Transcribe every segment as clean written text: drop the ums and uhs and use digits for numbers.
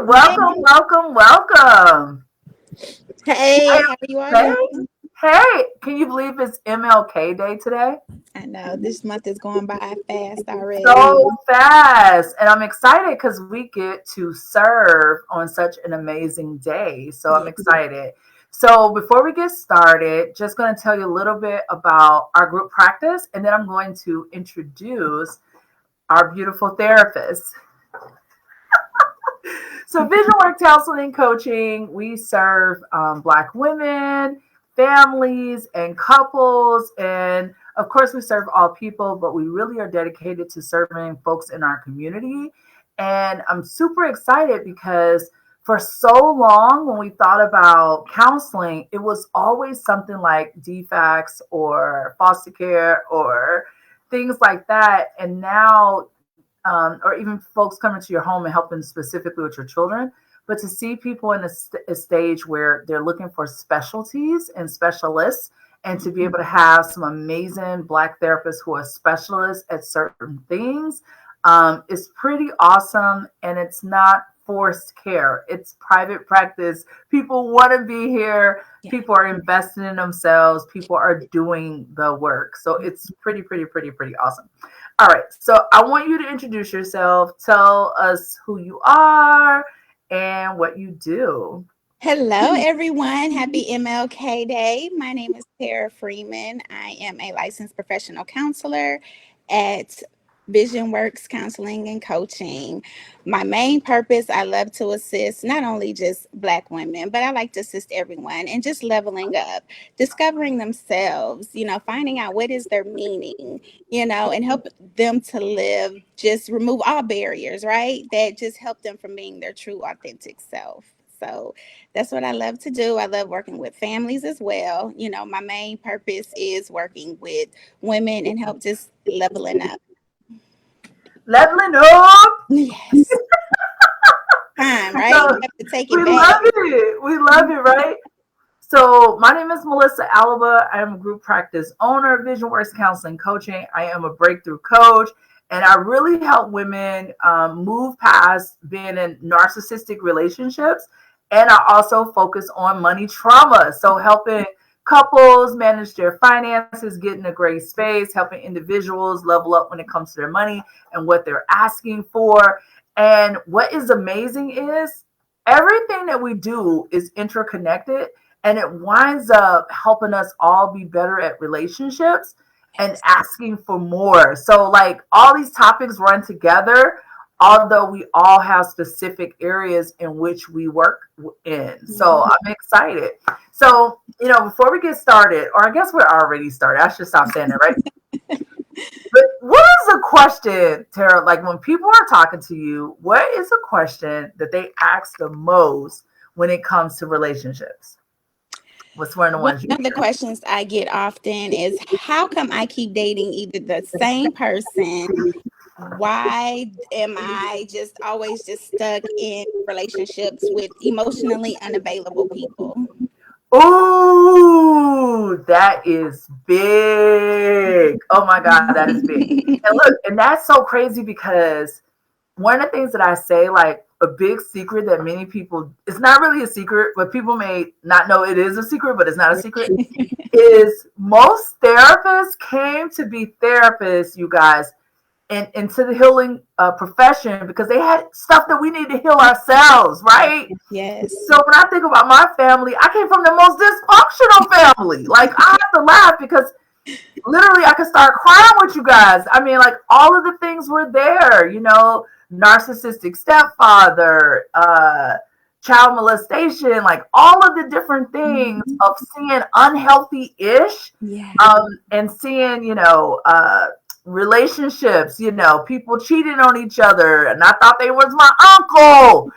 welcome, welcome, welcome. Hey, how you all Hey, doing? hey, can you believe it's MLK Day today? I know this month is going by fast already. So fast. And I'm excited because we get to serve on such an amazing day. So I'm Yeah. excited. So before we get started, just going to tell you a little bit about our group practice, and then I'm going to introduce our beautiful therapist. So, vision work counseling coaching, we serve Black women, families, and couples. And of course, we serve all people, but we really are dedicated to serving folks in our community. And I'm super excited because for so long, when we thought about counseling, it was always something like DFACS or foster care or things like that. And now or even folks coming to your home and helping specifically with your children, but to see people in a stage where they're looking for specialties and specialists, and to be able to have some amazing Black therapists who are specialists at certain things is pretty awesome. And it's not forced care, it's private practice. People want to be here. Yeah. People are investing in themselves. People are doing the work. So it's pretty awesome. All right. So I want you to introduce yourself. Tell us who you are and what you do. Hello, everyone. Happy MLK Day. My name is Tara Freeman. I am a licensed professional counselor at Vision Works Counseling and Coaching. My main purpose, I love to assist not only just Black women, but I like to assist everyone and just leveling up, discovering themselves, finding out what is their meaning, and help them to live, just remove all barriers, right? That just help them from being their true, authentic self. So that's what I love to do. I love working with families as well. My main purpose is working with women and help just leveling up. Leveling up. Yes. Time, right? So You have to take we it back. love it. We love it, right? So my name is Melisa Alaba. I am a group practice owner, Vision Works Counseling Coaching. I am a breakthrough coach, and I really help women move past being in narcissistic relationships. And I also focus on money trauma. So helping couples manage their finances, get in a great space, helping individuals level up when it comes to their money and what they're asking for. And what is amazing is everything that we do is interconnected, and it winds up helping us all be better at relationships and asking for more. So, like, all these topics run together, although we all have specific areas in which we work in. So, I'm excited. So, before we get started, or I guess we're already started, I should stop saying that, right? But what is a question, Tara? Like, when people are talking to you, what is a question that they ask the most when it comes to relationships? What's one of the One ones you of the hear? questions I get often is, how come I keep dating either the same person? Why am I just always just stuck in relationships with emotionally unavailable people? Ooh, that is big. Oh my God, that is big. And look, and that's so crazy because one of the things that I say, like a big secret that many people, it's not really a secret, but people may not know it is a secret, but it's not a secret, is most therapists came to be therapists, you guys, and into the healing profession because they had stuff that we need to heal ourselves, right? Yes. So when I think about my family, I came from the most dysfunctional family. Like, I have to laugh because literally I could start crying with you guys. I mean, like, all of the things were there, narcissistic stepfather, child molestation, like all of the different things of seeing unhealthy ish, Yeah. and seeing, relationships, people cheating on each other, and I thought they was my uncle.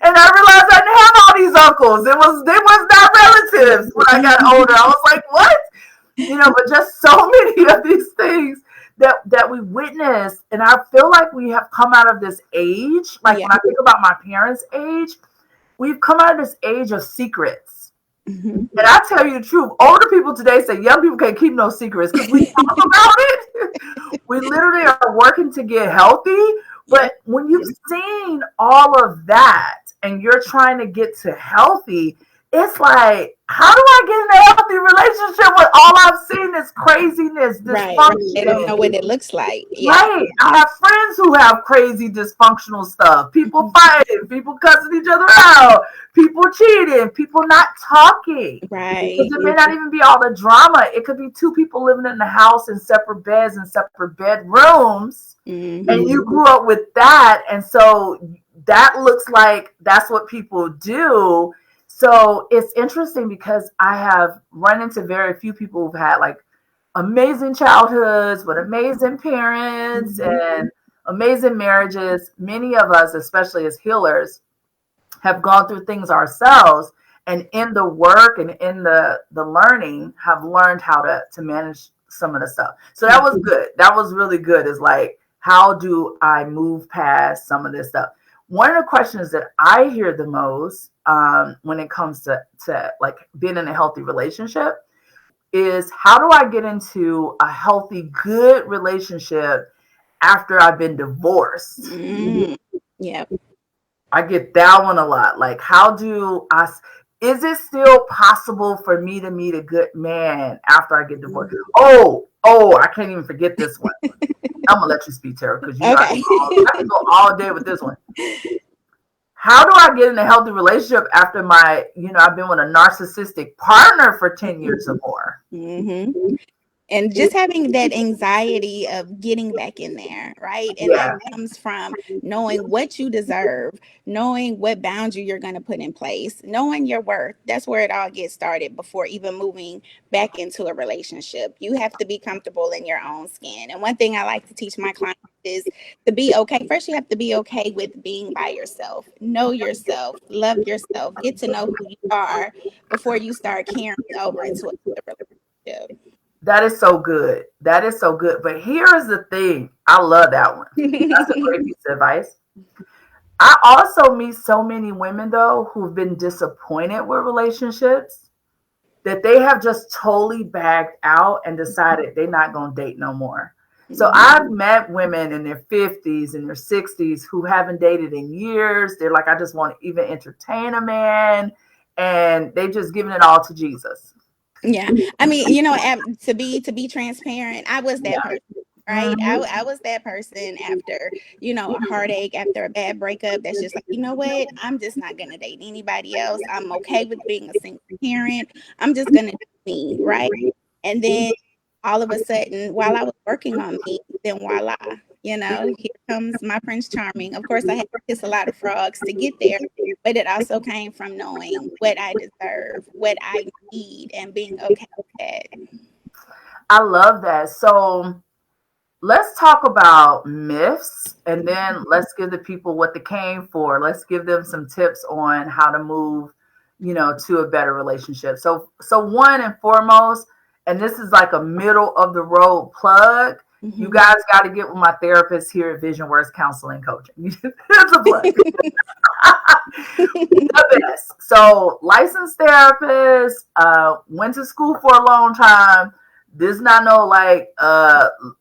And I realized I didn't have all these uncles. They was not relatives when I got older. I was like, what? But just so many of these things that we witnessed. And I feel like we have come out of this age. Like, Yeah. when I think about my parents' age, we've come out of this age of secrets. Mhm. And I tell you the truth, older people today say young people can't keep no secrets because we talk about it. We literally are working to get healthy. But Yep. when you've seen all of that and you're trying to get to healthy, it's like, how do I get in a healthy relationship when all I've seen is craziness, Right. Right. They don't know dysfunction? what it looks like. Yeah. Right. I have friends who have crazy dysfunctional stuff. People fighting, people cussing each other out, people cheating, people not talking. Because Right. it may not even be all the drama. It could be two people living in the house in separate beds and separate bedrooms. And Mm-hmm. you grew up with that. And so that looks like that's what people do. So it's interesting because I have run into very few people who've had like amazing childhoods with amazing parents Mm-hmm. and amazing marriages. Many of us, especially as healers, have gone through things ourselves, and in the work and in the learning have learned how to manage some of the stuff. So that was good. That was really good. Is like, how do I move past some of this stuff? One of the questions that I hear the most when it comes to like being in a healthy relationship is, how do I get into a healthy, good relationship after I've been divorced? Mm-hmm. Yep. I get that one a lot. Like, how do I, is it still possible for me to meet a good man after I get divorced? Oh, I can't even forget this one. I'm gonna let you speak, Tara, because you know Okay. I can go all day with this one. How do I get in a healthy relationship after I've been with a narcissistic partner for 10 years or more? Mm-hmm. And just having that anxiety of getting back in there, right? And that Yeah, comes from knowing what you deserve, knowing what boundary you're going to put in place, knowing your worth. That's where it all gets started before even moving back into a relationship. You have to be comfortable in your own skin. And one thing I like to teach my clients is to be okay. First, you have to be okay with being by yourself. Know yourself, love yourself, get to know who you are before you start carrying over into a relationship. that is so good. That is so good. But here's the thing. I love that one. That's a great piece of advice. I also meet so many women though who've been disappointed with relationships that they have just totally backed out and decided they're not going to date no more. So Mhm. I've met women in their 50s and their 60s who haven't dated in years. They're like, I just want to even entertain a man. And they just given it all to Jesus. Yeah. I mean, to be transparent, I was that person, right? Mhm. I was that person after, a heartache, after a bad breakup that's just like, you know what? I'm just not gonna date anybody else. I'm okay with being a single parent. I'm just gonna do me, right? And then all of a sudden, while I was working on me, then voila, here comes my Prince Charming. Of course, I had to kiss a lot of frogs to get there, but it also came from knowing what I deserve, what I need, and being okay with that. I love that. So let's talk about myths, and then let's give the people what they came for. Let's give them some tips on how to move, to a better relationship. So one and foremost, and this is like a middle of the road plug. You Mhm. guys got to get with my therapist here at Vision Works Counseling Coaching. It's a plug. The best. So licensed therapist, went to school for a long time. This is not no like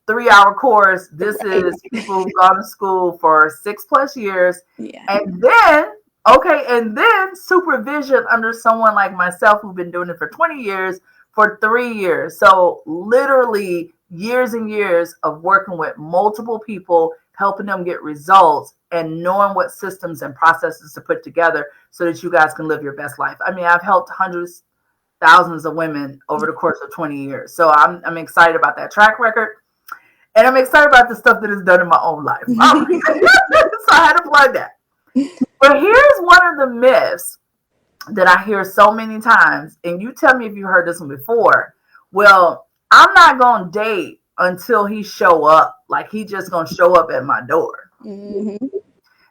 3 hour course. This Right. is people who've gone to school for 6+ years. Yeah. And then supervision under someone like myself who've been doing it for 20 years for 3 years. So literally years and years of working with multiple people, helping them get results and knowing what systems and processes to put together so that you guys can live your best life. I mean, I've helped hundreds, thousands of women over the course of 20 years. So I'm excited about that track record. And I'm excited about the stuff that is done in my own life. All right. So I had to plug that. But here's one of the myths that I hear so many times, and you tell me if you heard this one before. Well, I'm not gonna date until he show up. Like he just gonna show up at my door. Hmm.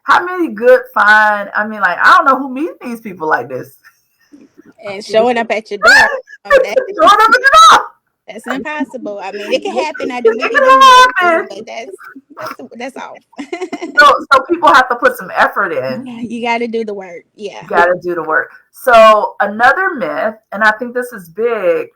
How many good fine? I mean, like I don't know who meets these people like this. And showing up at your door, that Showing up at the door. that's impossible. I mean, it can happen at the It beginning can stages, happen. but that's off. So people have to put some effort in. You got to do the work. You Yeah. got to do the work. So another myth, and I think this is big,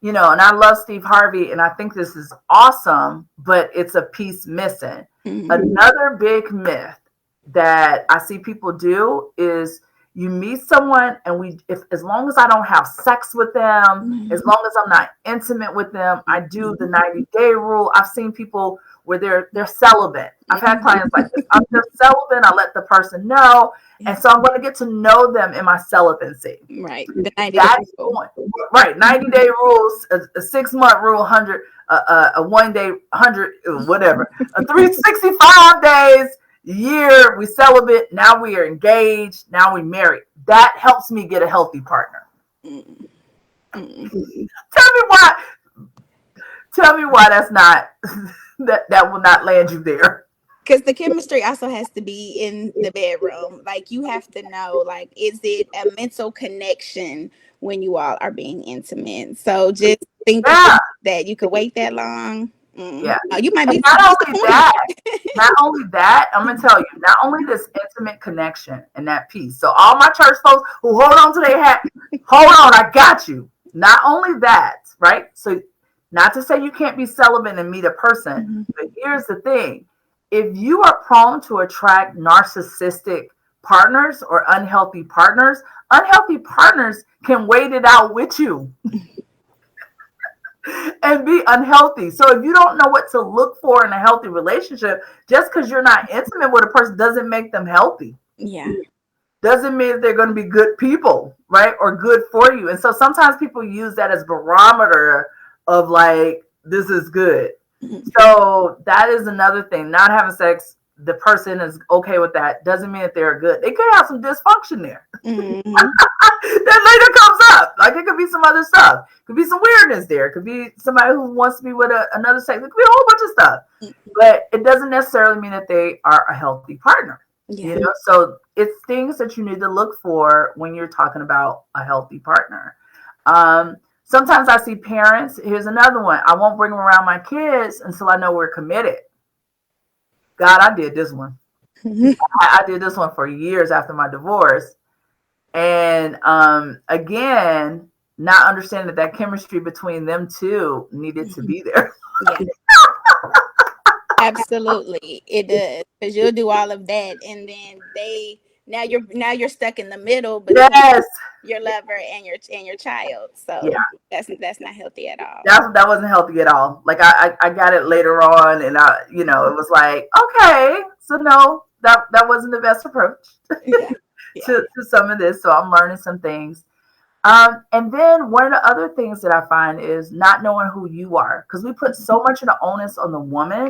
and I love Steve Harvey, and I think this is awesome, but it's a piece missing. Mhm. Another big myth that I see people do is you meet someone and if as long as I don't have sex with them, as long as I'm not intimate with them, I do the 90-day rule. I've seen people where they're celibate. I've had clients like this. I'm just celibate. I let the person know, and so I'm going to get to know them in my celibacy. Right. The 90-day That's rule. point. Right. 90-day rules, a 6-month rule, 100, a 1 day, 100, whatever. A 365 days, year, we celibate. Now we are engaged. Now we married. That helps me get a healthy partner. Mm, mm. Tell me why. Tell me why that's not, that will not land you there. Because the chemistry also has to be in the bedroom. Like you have to know, like, is it a mental connection when you all are being intimate? So just thinking Yeah. that you could wait that long, Yeah. you might And be not only disappointed. that, not only that, I'm gonna tell you, not only this intimate connection and that peace. So all my church folks who hold on to their hat, hold on, I got you. Not only that, right? So not to say you can't be celibate and meet a person, Mhm. but here's the thing. If you are prone to attract narcissistic partners or unhealthy partners can wait it out with you and be unhealthy. So if you don't know what to look for in a healthy relationship, just because you're not intimate with a person doesn't make them healthy. Yeah. Doesn't mean that they're going to be good people, right? Or good for you. And so sometimes people use that as barometer of like, this is good. Mhm. So that is another thing. Not having sex, the person is okay with that. Doesn't mean that they're good. They could have some dysfunction there. Mhm. That later comes up. Like it could be some other stuff. It could be some weirdness there. It could be somebody who wants to be with another sex. It could be a whole bunch of stuff. But it doesn't necessarily mean that they are a healthy partner. Yeah. So it's things that you need to look for when you're talking about a healthy partner. Sometimes I see parents. Here's another one. I won't bring them around my kids until I know we're committed. God, I did this one. I did this one for years after my divorce. And again, not understanding that chemistry between them two needed to be there. Yeah. Absolutely, it does because you'll do all of that, and then now you're stuck in the middle between Yes. your lover and your child. Yeah. So that's not healthy at all. That wasn't healthy at all. Like I got it later on, and it was like, okay, so no, that wasn't the best approach Yeah, yeah. to some of this. So I'm learning some things. And then one of the other things that I find is not knowing who you are, because we put so much of the onus on the woman.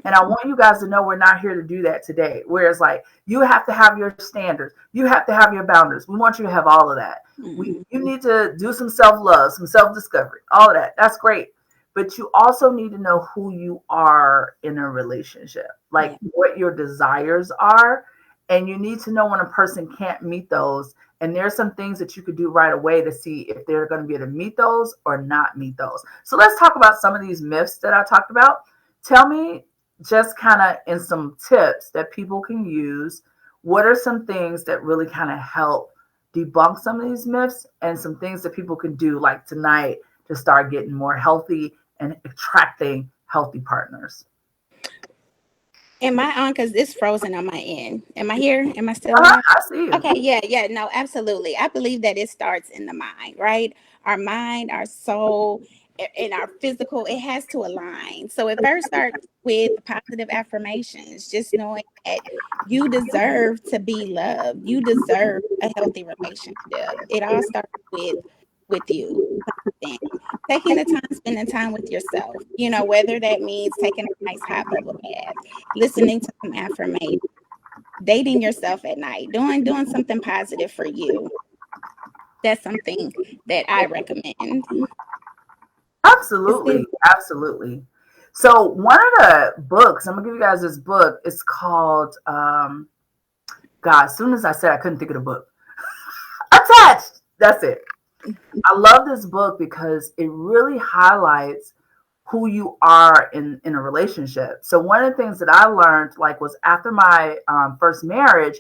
And I want you guys to know we're not here to do that today. Whereas, like, you have to have your standards, you have to have your boundaries. We want you to have all of that. Mhm. You need to do some self love, some self discovery, all of that. That's great. But you also need to know who you are in a relationship, like Yeah, what your desires are. And you need to know when a person can't meet those, and there's some things that you could do right away to see if they're going to be able to meet those or not meet those. So let's talk about some of these myths that I talked about. Tell me, just kind of in some tips that people can use, what are some things that really kind of help debunk some of these myths, and some things that people can do like tonight to start getting more healthy and attracting healthy partners? am I on? Because it's frozen on my end. Am I here? Am I still on? I see you. Okay, yeah, yeah, no, absolutely. I believe that it starts in the mind, right? Our mind, our soul, and our physical, it has to align. So it first starts with positive affirmations, just knowing that you deserve to be loved. You deserve a healthy relationship. It all starts with you. Then taking the time, spending time with yourself, whether that means taking a nice hot bubble bath, listening to some affirmations, dating yourself at night, doing something positive for you. That's something that I recommend. Is Absolutely, it? absolutely. So one of the books, I'm gonna give you guys this book. It's called God. As soon as I said I couldn't think of the book, Attached. That's it. I love this book because it really highlights who you are in a relationship. So one of the things that I learned, like, was after my first marriage,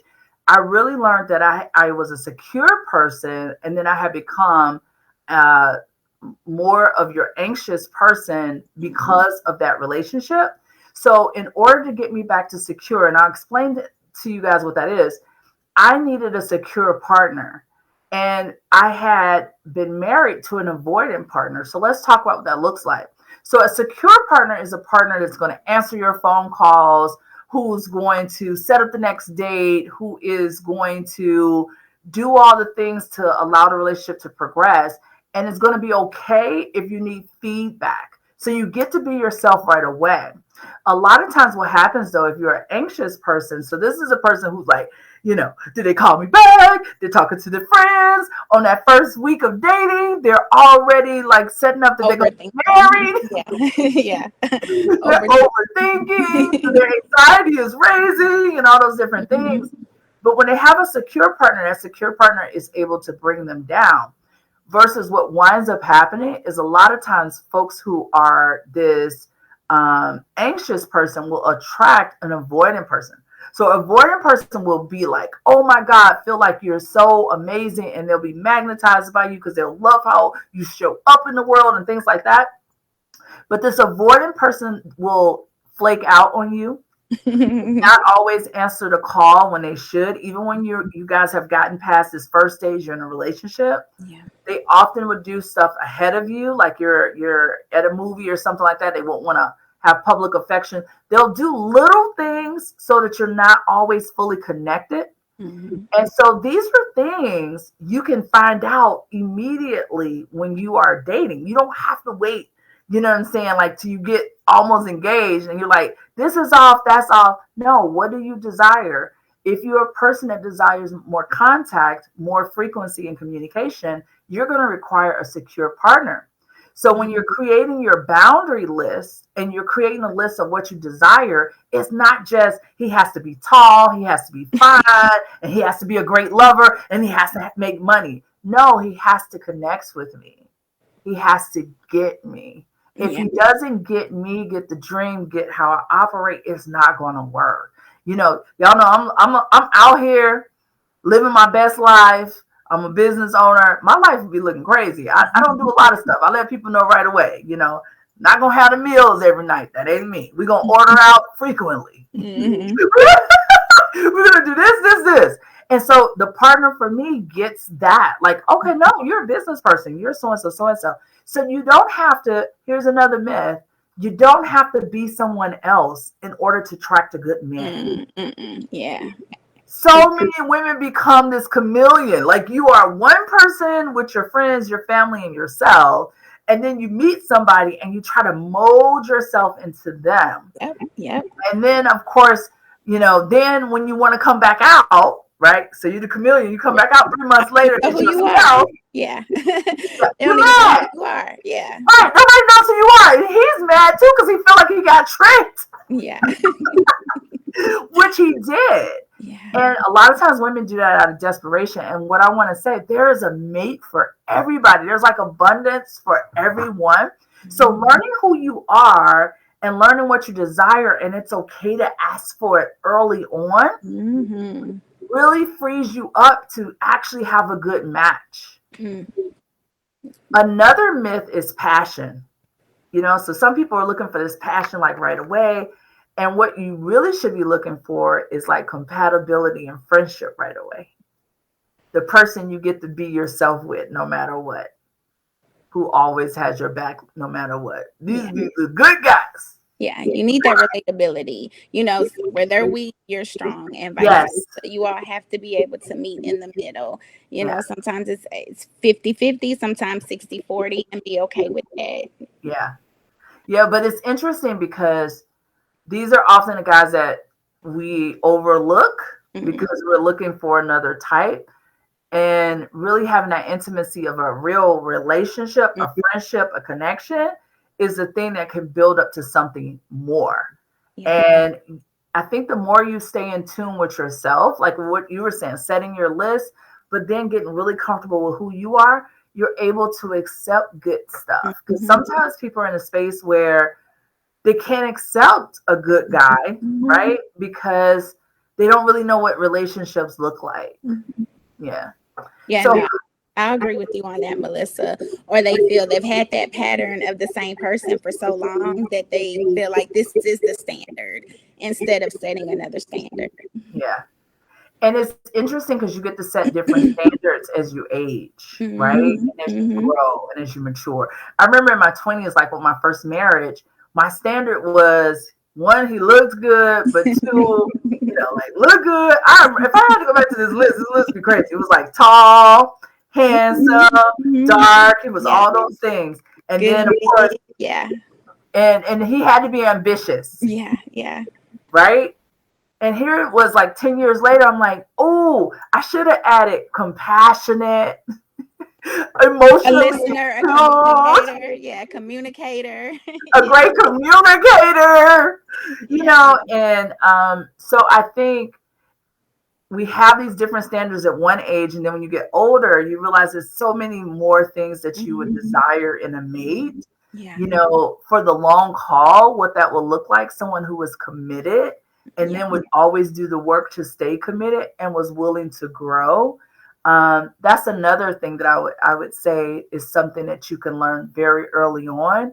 I really learned that I was a secure person, and then I had become more of your anxious person because of that relationship. So in order to get me back to secure, and I'll explain to you guys what that is, I needed a secure partner. And I had been married to an avoidant partner. So let's talk about what that looks like. So a secure partner is a partner that's going to answer your phone calls, who's going to set up the next date, who is going to do all the things to allow the relationship to progress. And it's going to be okay if you need feedback. So you get to be yourself right away. A lot of times, what happens though, if you're an anxious person, so this is a person who's like, did they call me back? They're talking to their friends on that first week of dating. They're already like setting up that they're going to get married. Yeah. They're overthinking. Their anxiety is raising and all those different things. But when they have a secure partner, that secure partner is able to bring them down. Versus what winds up happening is a lot of times folks who are this anxious person will attract an avoidant person. So avoidant person will be like, oh my God, feel like you're so amazing. And they'll be magnetized by you because they'll love how you show up in the world and things like that. But this avoidant person will flake out on you, not always answer the call when they should, even when you guys have gotten past this first stage, you're in a relationship. Yeah. They often would do stuff ahead of you, like you're at a movie or something like that. They won't want to have public affection. They'll do little things so that you're not always fully connected. And so these are things you can find out immediately when you are dating. You don't have to wait, you know what I'm saying, like till you get almost engaged and you're like, this is off, that's off. No, what do you desire? If you're a person that desires more contact, more frequency and communication, you're going to require a secure partner. So when you're creating your boundary list and you're creating a list of what you desire, it's not just he has to be tall, he has to be fine, and he has to be a great lover, and he has to make money. No, he has to connect with me. He has to get me. If he doesn't get me, get the dream, get how I operate, it's not going to work. Y'all know I'm out here living my best life. I'm a business owner. My life would be looking crazy. I don't do a lot of stuff. I let people know right away. Not gonna have the meals every night. That ain't me. We're gonna order out frequently. We're gonna do this. And so the partner for me gets that. Like, okay, no, you're a business person. You're so and so, so and so. So you don't have to. Here's another myth. You don't have to be someone else in order to attract a good man. Yeah. So many women become this chameleon. Like you are one person with your friends, your family, and yourself. And then you meet somebody and you try to mold yourself into them. Yep. And then, of course, then when you want to come back out, right? So you're the chameleon. You come back out 3 months later. Know who you yourself. are. Yeah. They You're don't even know who you are. Yeah. Right. Nobody knows who you are. And he's mad too because he felt like he got tricked. Yeah. Which he did. Yeah. And a lot of times women do that out of desperation. And what I want to say, there is a mate for everybody. There's like abundance for everyone. So learning who you are and learning what you desire, and it's okay to ask for it early on, really frees you up to actually have a good match. Another myth is passion. So some people are looking for this passion like right away. And what you really should be looking for is like compatibility and friendship right away. The person you get to be yourself with no matter what, who always has your back no matter what. These are the good guys. Yeah, you need that relatability. Where they're weak, you're strong, and vice versa. You all have to be able to meet in the middle. Sometimes it's 50-50, sometimes 60-40, and be okay with that. Yeah, but it's interesting because these are often the guys that we overlook because we're looking for another type. And really having that intimacy of a real relationship, a friendship, a connection is the thing that can build up to something more. And I think the more you stay in tune with yourself, like what you were saying, setting your list, but then getting really comfortable with who you are, you're able to accept good stuff. Because sometimes people are in a space where they can't accept a good guy, right? Because they don't really know what relationships look like. Yeah. Yeah. So, no. I agree with you on that, Melissa. Or they feel they've had that pattern of the same person for so long that they feel like this is the standard instead of setting another standard. Yeah. And it's interesting because you get to set different standards as you age, right? Mm-hmm. And as you Mm-hmm. grow and as you mature. I remember in my 20s, like with my first marriage, my standard was one, he looked good, but two, like look good. If I had to go back to this list would be crazy. It was like tall, handsome, Mm-hmm. dark. It was Yeah. all those things. And Good then of course, grades. Yeah. and he had to be ambitious, Yeah. Yeah. right? And here it was like 10 years later, I'm like, oh, I should have added compassionate, A emotionally listener, a tuned, communicator. Yeah. Communicator. a Yeah. great communicator, Yeah. and so I think we have these different standards at one age, and then when you get older, you realize there's so many more things that you would Mm-hmm. desire in a mate. Yeah. For the long haul, what that will look like, someone who was committed and Yeah. then would always do the work to stay committed and was willing to grow. That's another thing that I would say is something that you can learn very early on.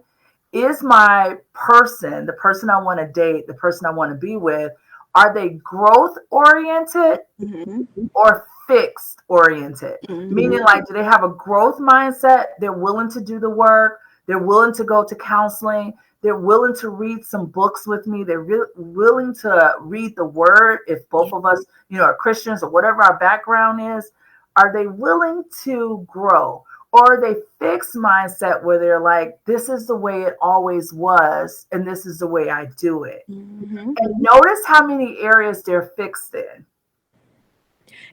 Is my person, the person I want to date, the person I want to be with, are they growth oriented Mm-hmm. or fixed oriented? Mm-hmm. Meaning, like, do they have a growth mindset? They're willing to do the work, they're willing to go to counseling, they're willing to read some books with me, they're willing to read the word. If Yeah. both of us, are Christians or whatever our background is, are they willing to grow? Or are they fixed mindset where they're like, this is the way it always was, and this is the way I do it? Mm-hmm. And notice how many areas they're fixed in.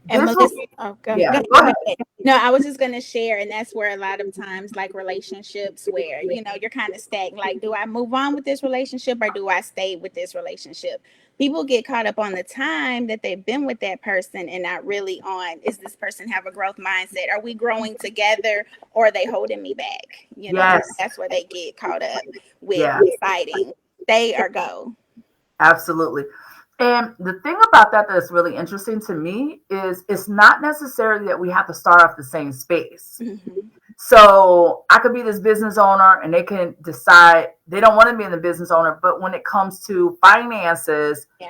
And This will Melissa, be, oh, yeah, go go ahead. ahead. No, I was just going to share, and that's where a lot of times, like relationships, where you're kind of stagnant. Like, do I move on with this relationship or do I stay with this relationship? People get caught up on the time that they've been with that person and not really on, is this person have a growth mindset? Are we growing together or are they holding me back? Yes. That's where they get caught up with Yeah, deciding stay or go. absolutely. And the thing about that that's really interesting to me is it's not necessarily that we have to start off the same space. Mm-hmm. So I could be this business owner and they can decide they don't want to be in the business owner, but when it comes to finances, Yeah.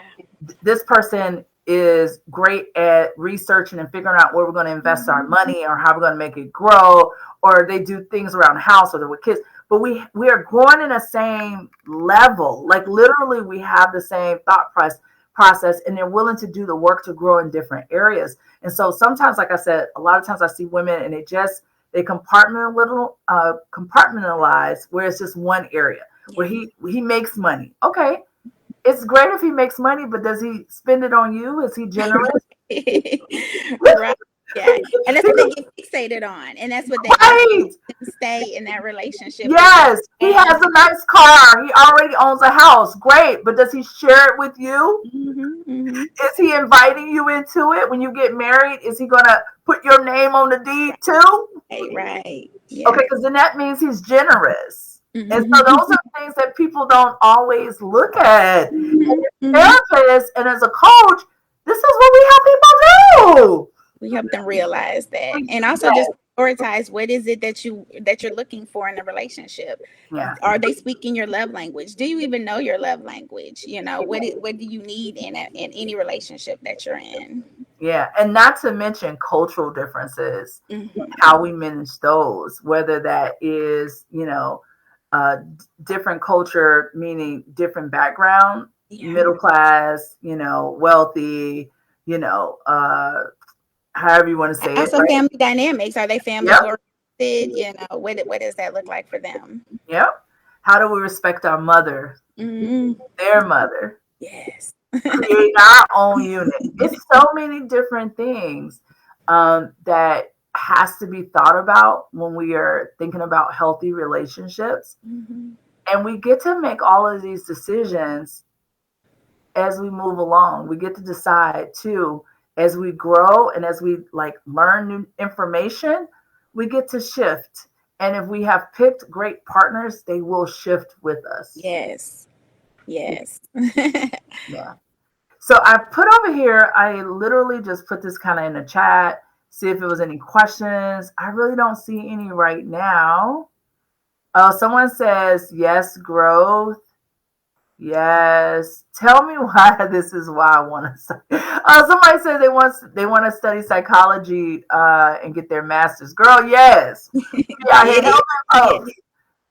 this person is great at researching and figuring out where we're going to invest our money or how we're going to make it grow, or they do things around the house or they're with kids. But we are growing in the same level. Like literally, we have the same thought process, and they're willing to do the work to grow in different areas. And so sometimes, like I said, a lot of times I see women and they compartmentalize where it's just one area where Yeah. he makes money. Okay, it's great if he makes money, but does he spend it on you? Is he generous? Right. Yeah. And that's what they get fixated on. And that's what they want Right. to stay in that relationship with that Yes. He man. has a nice car. He already owns a house. Great. But does he share it with you? Hmm. Hmm. Is he inviting you into it when you get married? Is he going to put your name on the deed too? Right. Right. Okay, Yeah. because then that means he's generous. And so Hmm. those are things that people don't always look at. And Hmm. as Hmm. therapists and as a coach, this is what we help people do. We help them realize that. And also Yes. just prioritize what is it that you're looking for in a relationship. Yeah. Are they speaking your love language? Do you even know your love language? What do you need in any relationship that you're in? Yeah. And not to mention cultural differences, Hmm. how we manage those, whether that is, different culture, meaning different background, Yeah. middle class, wealthy, however you want to say it, Also, right? family dynamics. Are they family Yep. oriented? What does that look like for them? Yep. How do we respect our mother, Mm, their mother, yes. create our own unit? It's so many different things that has to be thought about when we are thinking about healthy relationships. Hmm. And we get to make all of these decisions as we move along. We get to decide too, as we grow and as we like learn new information, we get to shift. And if we have picked great partners, they will shift with us. Yes. Yes. Yeah. So I put over here, I literally just put this kind of in the chat. see if it was any questions. I really don't see any right now. Someone says yes, growth. Yes. Tell me why this is why I want to study. Somebody says they want to study psychology and get their master's. Girl, yes. We out here Get it? helping Get folks. it.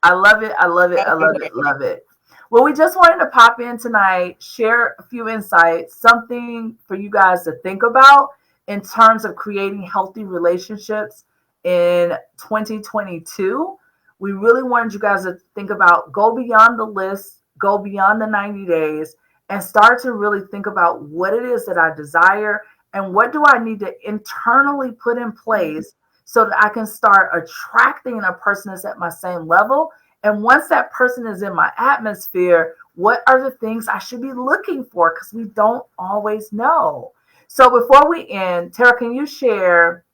I love it. I love it. Go I for love it. it. Love it. Well, we just wanted to pop in tonight, share a few insights, something for you guys to think about in terms of creating healthy relationships in 2022. We really wanted you guys to think about go beyond the list, go beyond the 90 days, and start to really think about what it is that I desire and what do I need to internally put in place so that I can start attracting a person that's at my same level. And once that person is in my atmosphere, what are the things I should be looking for? Because we don't always know. So before we end, Tara, can you share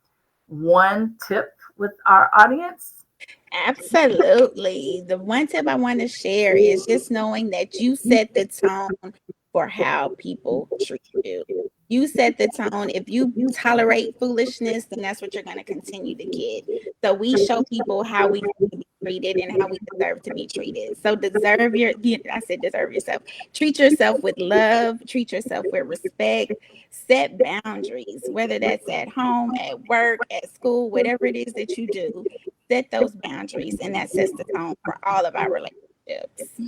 one tip with our audience? Absolutely. The one tip I want to share is just knowing that you set the tone for how people treat you. You set the tone. If you tolerate foolishness, then that's what you're going to continue to get. So we show people how we need to be treated and how we deserve to be treated. So I said deserve yourself. Treat yourself with love, treat yourself with respect, set boundaries, whether that's at home, at work, at school, whatever it is that you do, set those boundaries, and that sets the tone for all of our relationships.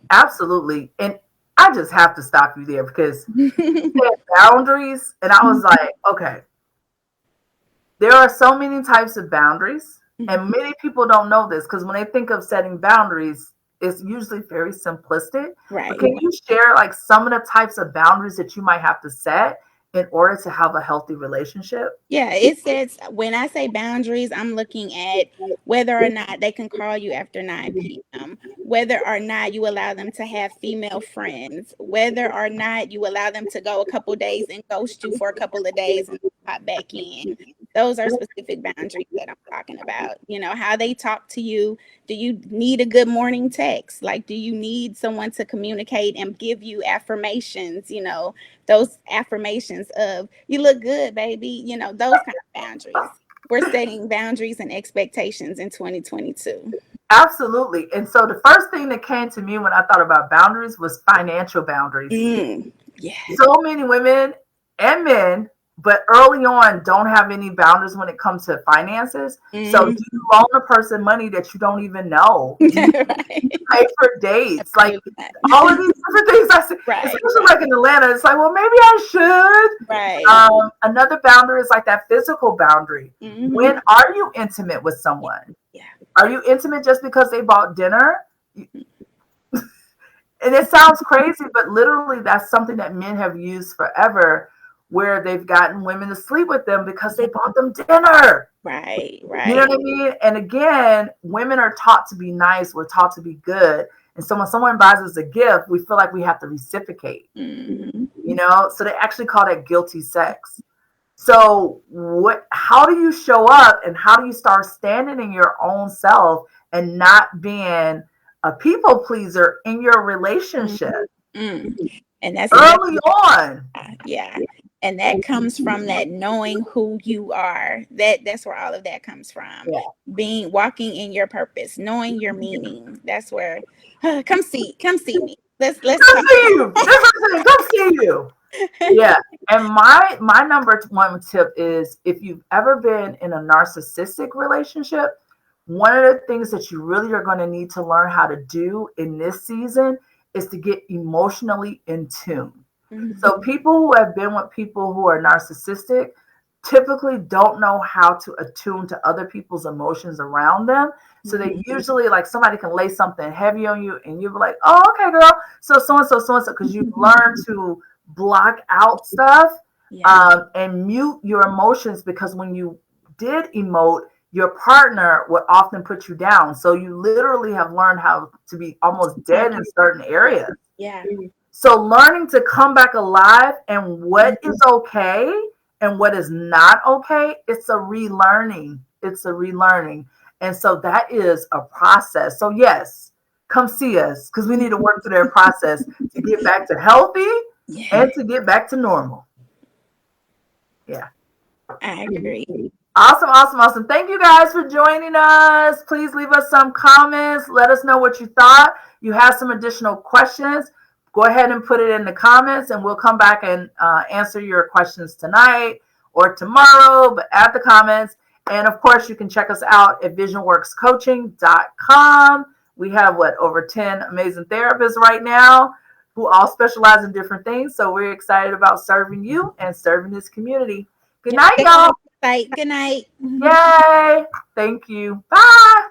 Absolutely. And I just have to stop you there because you said boundaries. And I was like, okay, there are so many types of boundaries, and many people don't know this because when they think of setting boundaries, it's usually very simplistic. But Right. can you share like some of the types of boundaries that you might have to set in order to have a healthy relationship? Yeah, it says when I say boundaries, I'm looking at whether or not they can call you after 9 p.m., whether or not you allow them to have female friends, whether or not you allow them to go a couple days and ghost you for a couple of days and pop back in. Those are specific boundaries that I'm talking about. You know, how they talk to you. Do you need a good morning text? Like, do you need someone to communicate and give you affirmations? You know, those affirmations of you look good, baby, you know, those kind of boundaries. We're setting boundaries and expectations in 2022. Absolutely. And so the first thing that came to me when I thought about boundaries was financial boundaries. Yeah. So many women and men, but early on don't have any boundaries when it comes to finances. So do Mm. you loan a person money that you don't even know? Do you Right. pay for dates? Like Absolutely not. all of these different things I see, Right, especially right, like in Atlanta, it's like, well, maybe I should. right. Another boundary is like that physical boundary. Hmm. When are you intimate with Yeah, someone? yeah. Are you intimate just because they bought dinner? And it sounds crazy, but literally that's something that men have used forever where they've gotten women to sleep with them because they Yeah. bought them dinner. Right, You know right. what I mean? And again, women are taught to be nice, we're taught to be good. And so when someone buys us a gift, we feel like we have to reciprocate, Hmm. So they actually call that guilty sex. So what how do you show up and how do you start standing in your own self and not being a people pleaser in your relationship Mm. And that's exactly. early on? Yeah. And that comes from that knowing who you are. That's where all of that comes from. Yeah. Being walking in your purpose, knowing your meaning. That's where come see me. Let's Come talk. see you. That's what I'm saying. Come see you. Yeah. And my number one tip is if you've ever been in a narcissistic relationship, one of the things that you really are going to need to learn how to do in this season is to get emotionally in tune. Mhm. So people who have been with people who are narcissistic typically don't know how to attune to other people's emotions around them. So they usually like somebody can lay something heavy on you and you'll be like, oh, okay, girl. So and so, because you've learned to block out stuff Yeah. and mute your emotions because when you did emote, your partner would often put you down. So you literally have learned how to be almost dead Talk. in certain areas. Yeah. So learning to come back alive and what is okay and what is not okay, it's a relearning. It's a relearning. And so that is a process. So yes, come see us because we need to work through that process to get back to healthy Yeah. and to get back to normal. Yeah. I agree. Awesome, awesome, awesome. Thank you guys for joining us. Please leave us some comments. Let us know what you thought. You have some additional questions. Go ahead and put it in the comments, and we'll come back and answer your questions tonight or tomorrow. But add the comments. And of course, you can check us out at visionworkscoaching.com. We have over 10 amazing therapists right now who all specialize in different things. So we're excited about serving you and serving this community. Good Yep. night, y'all. Good night. Yay. Thank you. Bye.